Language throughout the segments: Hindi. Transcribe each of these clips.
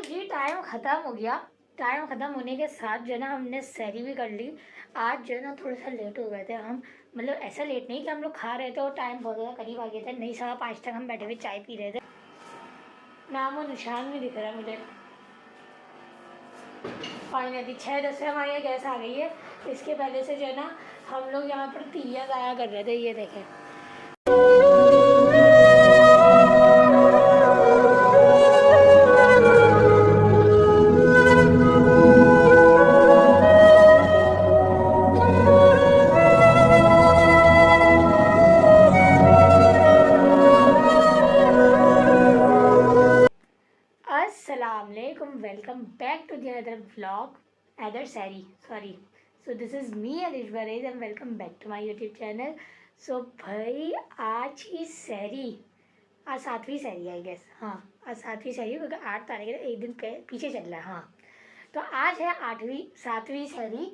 जी टाइम ख़त्म हो गया। टाइम ख़त्म होने के साथ जो है ना हमने सहरी भी कर ली। आज जो है ना थोड़ा सा लेट हो गए थे हम, मतलब ऐसा लेट नहीं कि हम लोग खा रहे थे और टाइम बहुत ज़्यादा करीब आ गया था, नहीं 5:15 तक हम बैठे हुए चाय पी रहे थे। नाम और निशान नहीं दिख रहा मुझे। फाइनली 6:10 से हमारे यहाँ गैस आ गई है। इसके पहले से जो है ना हम लोग यहाँ पर दिया ज़ाया कर रहे थे, ये देखें। Assalamualaikum, welcome back to the another vlog, other sorry. So this is me Alish Barez and welcome back to my YouTube channel. So भाई आज की सहरी, आज 7वीं सहरी आई गेस, हाँ आज 7वीं सहरी, क्योंकि 8 तारीख है, एक दिन पीछे चल रहा है। हाँ तो आज है 7वीं सहरी।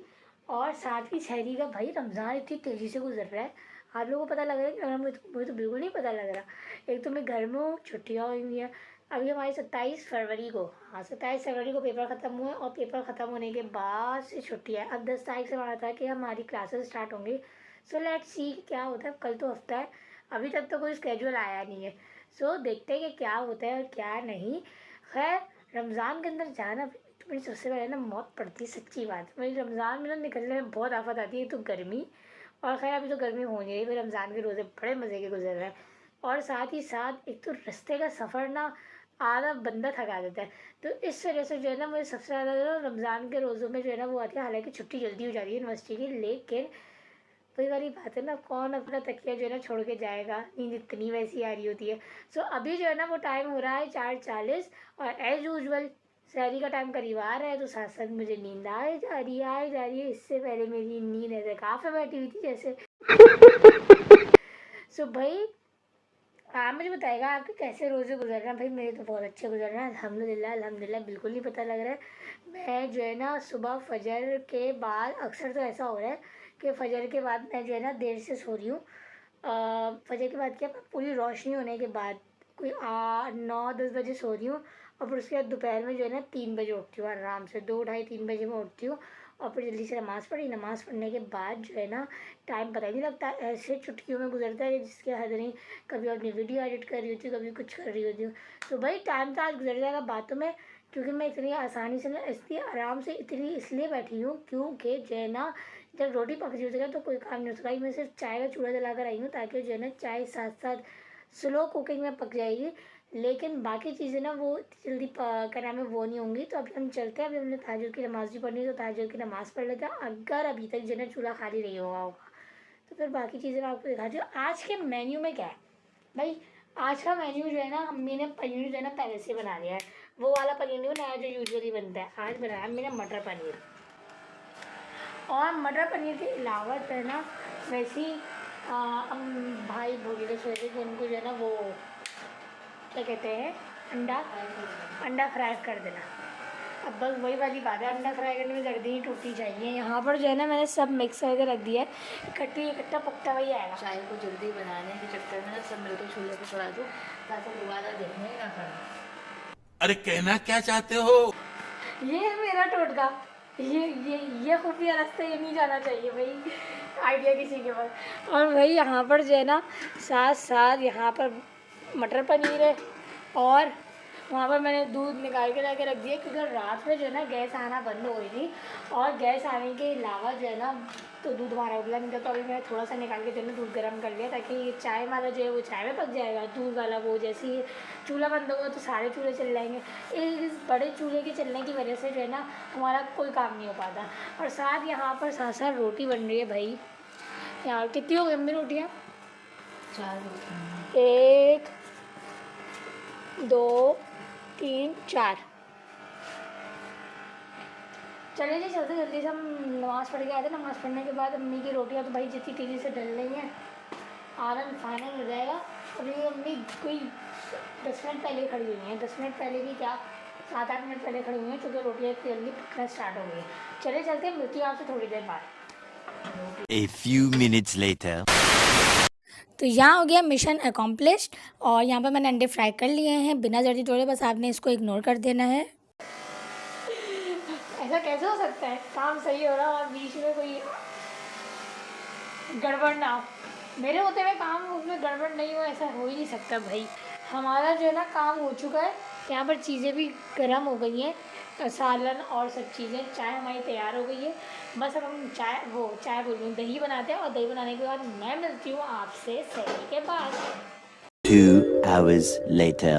और 7वीं सहरी का भाई रमज़ान इतनी तेज़ी से गुजर रहा है, आप लोगों को पता लग रहा है कि मुझे तो बिल्कुल नहीं पता लग रहा। एक तो मैं घर में हूँ, छुट्टियाँ हुई हैं। अभी हमारी 27 फरवरी को, हाँ 27 फरवरी को पेपर ख़त्म हुए और पेपर ख़त्म होने के बाद से छुट्टियाँ। अब 10 तारीख से माना था कि हमारी क्लासेस स्टार्ट होंगी। सो लेट्स सी क्या होता है। कल तो हफ्ता है, अभी तक तो कोई स्केड्यूल आया नहीं है। सो देखते हैं कि क्या होता है और क्या नहीं। खैर रमज़ान के अंदर जाना तो मेरी सबसे पहले ना मौत पड़ती है, सच्ची बात। मेरी रमज़ान में ना निकलने में बहुत आफत आती है, तो गर्मी। और खैर अभी तो गर्मी हो नहीं रही, फिर रमज़ान के रोज़े बड़े मज़े के गुजर रहे हैं। और साथ ही साथ एक तो रास्ते का सफ़र ना आधा बंदा थका देता है। तो इस वजह से जो है ना मुझे सबसे ज़्यादा जो रमज़ान के रोज़ों में जो है ना वो आती है। हालांकि छुट्टी जल्दी हो जाती है यूनिवर्सिटी की, लेकिन वही वाली बात है ना, कौन अपना तकिया जो है ना छोड़ के जाएगा, नींद इतनी वैसी आ रही होती है। सो अभी जो है ना वो टाइम हो रहा है 4:40 और एज़ यूजुअल सहरी का टाइम करीब आ रहा है, तो साथ साथ मुझे नींद आए जा रही है। इससे पहले मेरी नींद ऐसे काफ़ी बैठी हुई थी जैसे। सो भाई आप मुझे बताएगा आपके कैसे रोज़े गुजर रहे हैं। भाई मेरे तो बहुत अच्छे गुजर रहे हैं, अल्हम्दुलिल्लाह। बिल्कुल नहीं पता लग रहा है। मैं जो है ना सुबह फजर के बाद, अक्सर तो ऐसा हो रहा है कि फ़जर के बाद मैं जो है ना देर से सो रही हूँ। फजर के बाद क्या, पूरी रोशनी होने के बाद कोई 9-10 बजे सो रही हूँ। और फिर उसके बाद दोपहर में जो है ना 3 बजे उठती हूँ आराम से, 2-2:30-3 बजे में उठती हूँ। और फिर जल्दी से नमाज़ पढ़ने के बाद जो है ना टाइम पता ही नहीं लगता, ऐसे चुटकियों में गुजरता है जिसके हद नहीं। कभी अपनी वीडियो एडिट कर रही होती हूँ, कभी कुछ कर रही होती हूँ। तो भाई टाइम तो आज गुजर जाएगा बातों में, क्योंकि मैं इतनी आसानी से ना इतनी आराम से इतनी इसलिए बैठी हूँ क्योंकि जो है ना जब रोटी पक जाएगी तो कोई काम नहीं हो सकता। मैं सिर्फ चाय का चूल्हा जला कर आई हूँ ताकि जो है ना चाय साथ साथ स्लो कुकिंग में पक जाएगी, लेकिन बाकी चीज़ें ना वो जल्दी क्या नाम है वो नहीं होंगी। तो अभी हम चलते हैं, अभी हमने तहज्जुद की नमाज़ भी पढ़नी है, तो तहज्जुद की नमाज़ पढ़ लेते हैं। अगर अभी तक जो है ना चूल्हा खाली नहीं हुआ होगा तो फिर बाकी चीज़ें मैं आपको दिखाती हूँ। आज के मेन्यू में क्या है भाई, आज का मेन्यू जो है ना अम्मी ने पनीर जो है ना पहले से बना लिया है। वो वाला पनीर नहीं बनाया जो यूजुअली बनता है, आज बनाया मैंने मटर पनीर। और मटर पनीर के अलावा जो है ना वैसी हम भाई भोगले सोचे कि उनको जो है ना वो क्या कहते हैं, अंडा फ्राई कर देना। अब बस वही वाली बात है, अंडा फ्राई करने में जल्दी ही टूटी चाहिए। यहाँ पर जो है ना मैंने सब मिक्स करके रख दिया है, इकट्ठा पकता वही आएगा। चाय को जल्दी बनाने के चक्कर में ना सब मिलकर चूल्हे पे चढ़ा दो ताकि दोबारा देखने ही ना पड़े। अरे कहना क्या चाहते हो? ये है मेरा टोटका। ये खुफिया रास्ते ये नहीं जाना चाहिए भाई, आइडिया किसी के पास। और भाई यहाँ पर जो है ना साथ साथ यहाँ पर मटर पनीर है। और वहाँ पर मैंने दूध निकाल के लाके रख दिया, क्योंकि रात में जो है ना गैस आना बंद हो गई थी। और गैस आने के अलावा जो है ना तो दूध हमारा उबला नहीं था, तो अभी मैंने थोड़ा सा निकाल के जो है ना दूध गर्म कर लिया, ताकि ये चाय वाला जो है वो चाय में पक जाएगा। दूध वाला वो जैसे ही चूल्हा बंद होगा तो सारे चूल्हे चल जाएंगे। इस बड़े चूल्हे के चलने की वजह से जो है ना हमारा कोई काम नहीं हो पाता। और साथ यहाँ पर साथ साथ रोटी बन रही है भाई। यार कितनी हो गई अम्मी रोटियाँ? 4 1 2 3 4। चलिए जी चलते जल्दी से, हम नमाज़ पढ़ के आए थे। नमाज़ पढ़ने के बाद अम्मी की रोटियाँ तो भाई जितनी तेज़ी से डल रही हैं आनंद फाइनल हो जाएगा। अभी अम्मी कोई 10 मिनट पहले खड़ी हुई हैं, 10 मिनट पहले भी क्या 7-8 मिनट पहले खड़ी हुई हैं, क्योंकि रोटियाँ जल्दी पकना स्टार्ट हो गई है। चलिए चलते हैं, मिलती हूँ आपसे थोड़ी देर बाद। A few minutes later. तो यहाँ हो गया मिशन अकॉम्प्लिश्ड। और यहाँ पर मैंने अंडे फ्राई कर लिए हैं बिना जल्दी तोड़े, बस आपने इसको इग्नोर कर देना है। ऐसा कैसे हो सकता है? काम सही हो रहा और बीच में कोई गड़बड़ ना हो। मेरे होते हुए काम उसमें गड़बड़ नहीं हो, ऐसा हो ही नहीं सकता भाई। हमारा जो है ना काम हो चुका है, यहाँ पर चीज़ें भी गर्म हो गई हैं, सालन और सब चीज़ें, चाय हमारी तैयार हो गई है। बस अब हम चाय बोल रही हूँ, दही बनाते हैं और दही बनाने के बाद मैं मिलती हूँ आपसे सहरी के बाद। 2 hours later.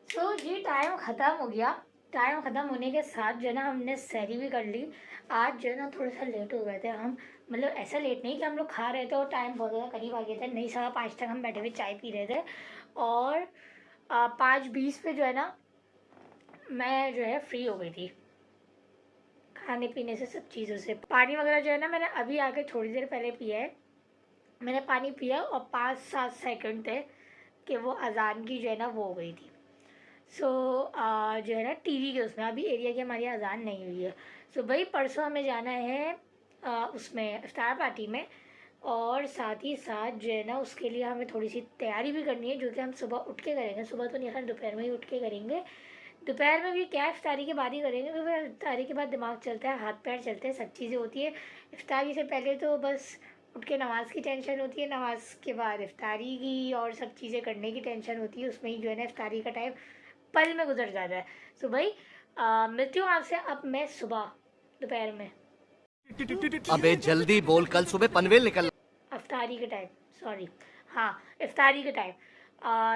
तो ये टाइम ख़त्म हो गया। टाइम ख़त्म होने के साथ जो है ना हमने सहरी भी कर ली। आज जो है ना थोड़ा सा लेट हो गए थे हम, मतलब ऐसा लेट नहीं कि हम लोग खा रहे थे और टाइम बहुत ज़्यादा करीब आ गया था, नहीं 5:15 तक हम बैठे हुए चाय पी रहे थे और 5:20 पे जो है ना मैं जो है फ्री हो गई थी खाने पीने से, सब चीज़ों से। पानी वगैरह जो है ना मैंने अभी आके थोड़ी देर पहले पिया है। मैंने पानी पिया और 5-7 सेकंड थे कि वो अजान की जो है ना वो हो गई थी। जो है ना टीवी के उसमें अभी एरिया की हमारी अजान नहीं हुई है। भाई परसों हमें जाना है उसमें इफ्तार पार्टी में, और साथ ही साथ जो है ना उसके लिए हमें थोड़ी सी तैयारी भी करनी है, जो कि हम सुबह उठ के करेंगे। सुबह तो नहीं, खैर दोपहर में ही उठ के करेंगे। दोपहर में भी क्या इफ्तारी के बाद ही करेंगे, क्योंकि इफ्तारी के बाद दिमाग चलता है, हाथ पैर चलते हैं, सब चीज़ें होती है। इफ्तारी से पहले तो बस उठ के नमाज़ की टेंशन होती है, नमाज़ के बाद इफ्तारी की और सब चीज़ें करने की टेंशन होती है। उसमें ही जो है ना इफ्तारी का टाइम पल में गुजर जाता है। भाई मिलती हूँ आपसे अब मैं सुबह दोपहर में, अबे जल्दी बोल, कल सुबह पनवेल निकल। इफ्तारी के टाइम, सॉरी, हाँ इफ्तारी के टाइम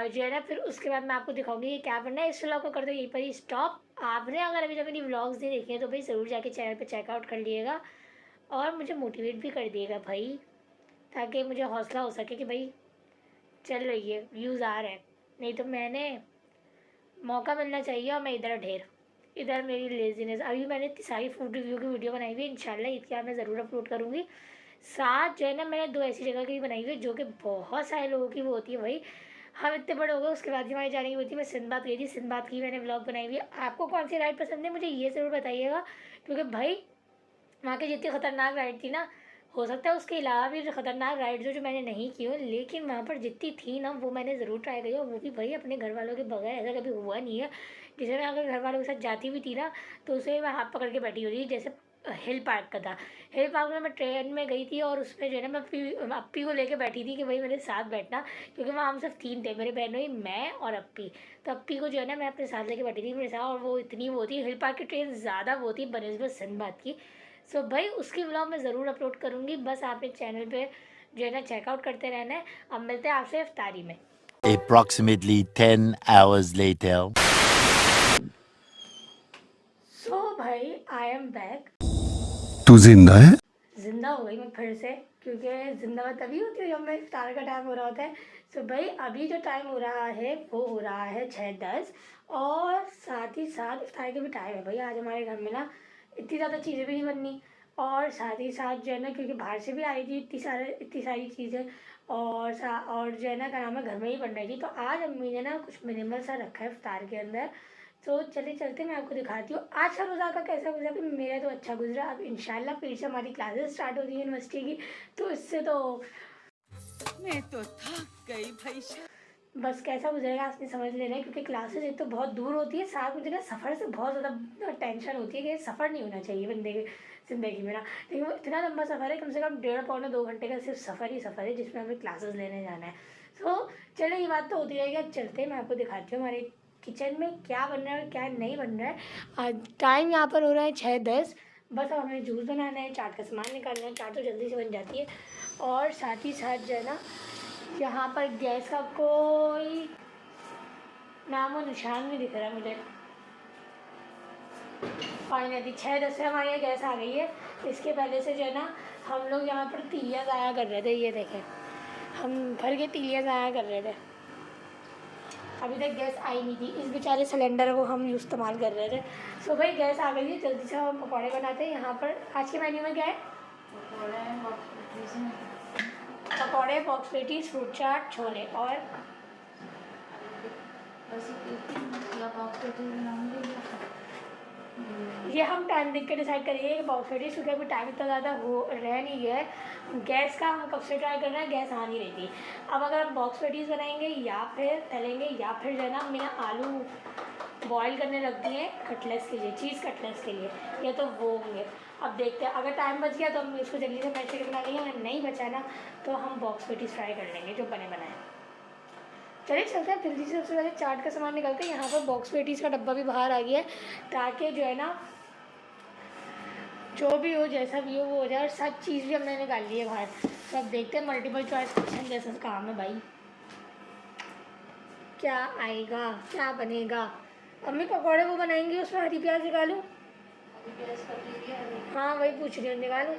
जो है ना, फिर उसके बाद मैं आपको दिखाऊंगी कि क्या करना है। इस व्लॉग को कर दो यहीं पर ही स्टॉप। आपने अगर अभी तक मेरी व्लॉग्स नहीं देखे हैं तो भाई ज़रूर जाके चैनल पे चेकआउट कर लिएगा और मुझे मोटिवेट भी कर दिएगा भाई, ताकि मुझे हौसला हो सके कि भाई चल रही है, व्यूज़ आ रहे हैं। नहीं तो मैंने मौका मिलना चाहिए और मैं इधर मेरी लेजीनेस। अभी मैंने इतनी सारी फूड रिव्यू की वीडियो बनाई हुई है, इंशाल्लाह ईद के बाद मैं ज़रूर अपलोड करूँगी। साथ जो है ना मैंने 2 ऐसी जगह की भी बनाई हुई है जो कि बहुत सारे लोगों की वो होती है भाई। हम इतने बड़े हो गए उसके बाद भी हमारी जाने की होती है। मैं सिंदबाद गई थी, सिंदबाद की मैंने ब्लॉग बनाई हुई है। आपको कौन सी राइड पसंद है मुझे ये ज़रूर बताइएगा, क्योंकि भाई वहाँ की जितनी ख़तरनाक राइड थी ना, हो सकता है उसके अलावा भी ख़तरनाक राइड जो मैंने नहीं की हो, लेकिन वहाँ पर जितनी थी ना वो मैंने ज़रूर ट्राई करी, और वो भी भाई अपने घर वालों के बगैर। ऐसा कभी हुआ नहीं है। जैसे मैं अगर घर वालों के साथ जाती भी थी ना तो उसे मैं हाथ पकड़ के बैठी होती थी। जैसे हिल पार्क का था, हिल पार्क में मैं ट्रेन में गई थी और उसमें जो है ना मैं अप्पी को लेके बैठी थी कि भाई मेरे साथ बैठना, क्योंकि वहाँ हम सिर्फ 3 थे, मेरे बहनों, मैं और अप्पी। तो अप्पी को जो है ना मैं अपने साथ लेके बैठी थी मेरे साथ, और वो इतनी वो थी, हिल पार्क की ट्रेन ज़्यादा वो थी बनिस्बत सिंदबाद की। भाई उसकी व्लॉग मैं ज़रूर अपलोड करूँगी, बस आपने चैनल पे जो है ना चेकआउट करते रहना है। अब मिलते हैं आपसे इफ्तारी में। Approximately 10 hours later. भाई आई एम बैक। तू जिंदा है? ज़िंदा हो गई मैं फिर से, क्योंकि ज़िंदा मैं तभी होती हूँ जब मैं इफ्तार का टाइम हो रहा होता है। भाई अभी जो टाइम हो रहा है वो हो रहा है 6:10, और साथ ही साथ इफ्तार का भी टाइम है। भाई आज हमारे घर में ना इतनी ज़्यादा चीज़ें भी नहीं बननी, और साथ ही साथ जो है ना क्योंकि बाहर से भी आई थी इतनी सारी चीज़ें, और जो है ना क्या नाम है घर में ही बन रही थी। तो आज अम्मी ने ना कुछ मिनिमल सा रखा है इफ्तार के अंदर। चले चलते मैं आपको दिखाती हूँ आज का रोज़ा का कैसा गुजरा। कि मेरा तो अच्छा गुजरा। अब इंशाल्लाह फिर से हमारी क्लासेस स्टार्ट हो रही है यूनिवर्सिटी की, तो इससे तो मैं तो थक गई भाई। बस कैसा गुजरेगा आपने समझ लेना है, क्योंकि क्लासेस एक तो बहुत दूर होती है, साथ मुझे ना सफ़र से बहुत ज़्यादा टेंशन होती है कि सफ़र नहीं होना चाहिए बंदे की ज़िंदगी में ना। लेकिन वो इतना लंबा सफ़र है, कम से कम 1.5-2 घंटे का सिर्फ सफ़र है जिसमें हमें क्लासेस लेने जाना है। चलो ये बात तो होती रहेगी। अब चलते हैं, मैं आपको दिखाती हूँ हमारे किचन में क्या बन रहा है और क्या नहीं बन रहा है। टाइम यहाँ पर हो रहा है 6:10। बस अब हमें जूस बनाना है, चाट का सामान निकालना है। चाट तो जल्दी से बन जाती है, और साथ ही साथ जो है ना यहाँ पर गैस का कोई नामो निशान नहीं दिख रहा मुझे। फाइनली 6:10 से हमारे यहाँ गैस आ गई है। इसके पहले से जो है ना हम लोग यहाँ पर तीलियाँ ज़ाया कर रहे थे। ये देखें, हम भर के तीलियाँ ज़ाया कर रहे थे, अभी तक गैस आई नहीं थी। इस बेचारे सिलेंडर को हम इस्तेमाल कर रहे थे। भाई गैस आ गई है, जल्दी से हम पकौड़े बनाते हैं। यहाँ पर आज के मेन्यू में क्या है? पकौड़े, बॉक्स पेटीज, फ्रूट चाट, छोले और ये हम टाइम देख के डिसाइड करेंगे कि बॉक्स पेटीज, क्योंकि अभी टाइम इतना ज़्यादा हो रह नहीं गया है। गैस का हम कब से ट्राई कर रहे हैं, गैस आ नहीं रही थी। अब अगर हम बॉक्स पेटीज बनाएंगे या फिर तलेंगे या फिर जो है ना मैंने आलू बॉईल करने रख दिए कटलेट्स के लिए, चीज़ कटलेट्स के लिए, या तो वो होंगे। अब देखते हैं, अगर टाइम बच गया तो हम इसको जल्दी से मैश करके बना लेंगे, अगर नहीं बचा ना तो हम बॉक्स पेटीज फ्राई कर लेंगे जो बने बनाए। चलिए चलते हैं जल्दी से। सबसे पहले चाट का सामान निकालते हैं। यहाँ पर बॉक्स पेटीज का डब्बा भी बाहर आ गया है, ताकि जो है ना जो भी हो जैसा भी हो वो हो जाए, और सब चीज़ भी हमने निकाल ली है बाहर। तो अब देखते हैं मल्टीपल चॉइस क्वेश्चन जैसा काम है भाई, क्या आएगा क्या बनेगा। अम्मी पकौड़े वो बनाएंगी, उसमें हरी प्याज निकालूँ? हाँ वही पूछ रही हूँ, निकालूँ?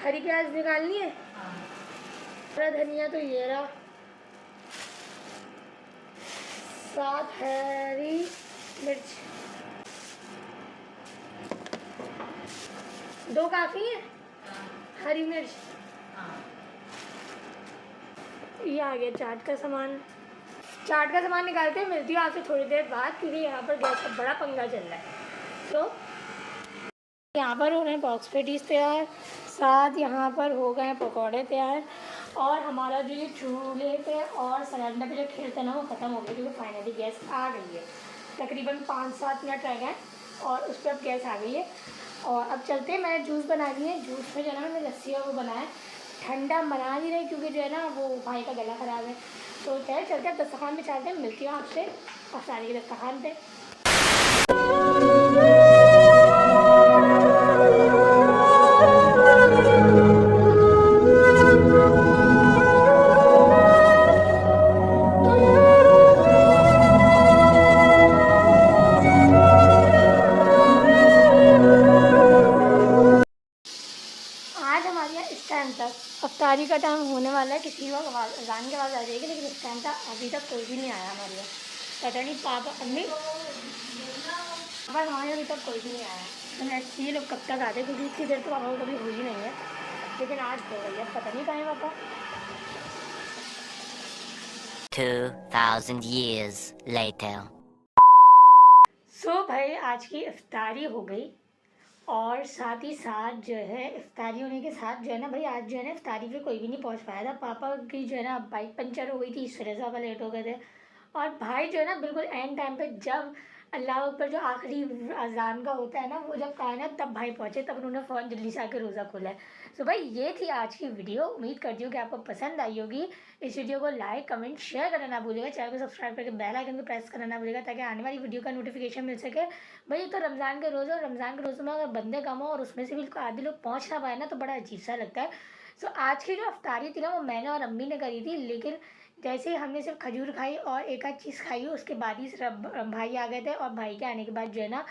हरी प्याज निकालनी है? हरा धनिया तो ये रहा, साथ हरी मिर्च, 2 काफ़ी है? हरी मिर्च। ये आ गया चाट का सामान। चाट का सामान निकालते हैं, मिलती हूँ आपसे थोड़ी देर बाद, क्योंकि यहाँ पर गैस का बड़ा पंगा चल रहा है। तो यहाँ पर हो रहे हैं बॉक्स पेटीज तैयार, साथ यहाँ पर हो गए हैं पकौड़े तैयार, और हमारा जो ये चूल्हे पे और सिलेंडर पे जो खेल था ना वो ख़त्म हो गया, क्योंकि फाइनली गैस आ गई है। तकरीबन 5-7 मिनट रह गए और उस पर अब गैस आ गई है। और अब चलते हैं, मैंने जूस बना ली है। जूस में जो है ना मैंने लस्सी और वो बनाया, ठंडा बना नहीं रही क्योंकि जो है ना वो भाई का गला ख़राब है। तो चलते हैं दस्तरखान में, चलते हैं, मिलती हूँ आपसे अफसारी के दस्तरखान पे। आज हमारे यहाँ इस टाइम तक अफ्तारी का टाइम होने वाला है, किसी वक्त अज़ान के बाद आ जाएगी, लेकिन इस टाइम तक अभी तक कोई भी नहीं आया हमारे यहाँ। पता नहीं पापा अम्मी पापा हमारे अभी तक कोई भी नहीं आया। तो नेक्स्ट ये लोग कब तक आते, क्योंकि इतनी देर तो पापा को कभी हुई नहीं है, लेकिन आज हो गई है, पता नहीं कहाँ है पापा। 2000 years later. सो भाई आज की इफ्तारी हो गई, और साथ ही साथ जो है इफ्तारी होने के साथ जो है ना भाई आज जो है ना इफ्तारी पे कोई भी नहीं पहुंच पाया था। पापा की जो है ना बाइक पंचर हो गई थी, इस वजह से पापा लेट हो गए थे। और भाई जो है ना बिल्कुल एंड टाइम पे, जब अल्लाह अकबर जो आखिरी अजान का होता है ना वो जब कहा ना तब भाई पहुंचे, तब उन्होंने फ़ौरन जल्दी से आके रोज़ा खोला है। सो भाई ये थी आज की वीडियो, उम्मीद करती हूँ कि आपको पसंद आई होगी। इस वीडियो को लाइक कमेंट शेयर करना ना भूलिएगा, चैनल को सब्सक्राइब करके बेल आइकन को प्रेस करना ना भूलिएगा, ताकि आने वाली वीडियो का नोटिफिकेशन मिल सके। भाई तो रमज़ान के रोज़, और रमज़ान के रोज़ों में अगर बंदे कम हो और उसमें से भी आधे लोग पहुँच ना पाए ना तो बड़ा अजीब सा लगता है। सो आज की जो अफ्तारी थी ना वो मैंने और अम्मी ने करी थी, लेकिन जैसे ही हमने सिर्फ खजूर खाई और एक आध चीज़ खाई उसके बाद ही सिर्फ भाई आ गए थे, और भाई के आने के बाद जो है ना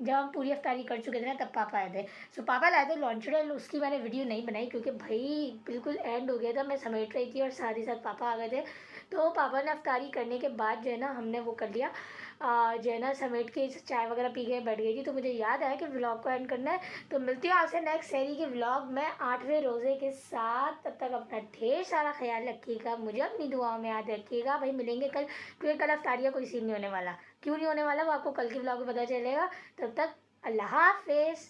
जब हम पूरी अफ्तारी कर चुके थे ना तब पापा आए थे। सो पापा लाए थे लॉन्चर, उसकी मैंने वीडियो नहीं बनाई क्योंकि भाई बिल्कुल एंड हो गया था, मैं समेट रही थी और साथ ही साथ पापा आ गए थे। तो पापा ने अफ्तारी करने के बाद जो है ना हमने वो कर लिया, जो है ना समेट के चाय वगैरह पी के बैठ गई थी। तो मुझे याद आया कि व्लॉग को एंड करना है, तो मिलती हूँ आपसे नेक्स्ट शहरी के व्लॉग में 8वें रोज़े के साथ। तब तक अपना ढेर सारा ख्याल रखिएगा, मुझे अपनी दुआओं में याद रखिएगा। भाई मिलेंगे कल, क्योंकि कल अफ्तारी का कोई सीन नहीं होने वाला। क्यों नहीं होने वाला वो आपको कल के व्लॉग में पता चलेगा। तब तक अल्लाह हाफिज़।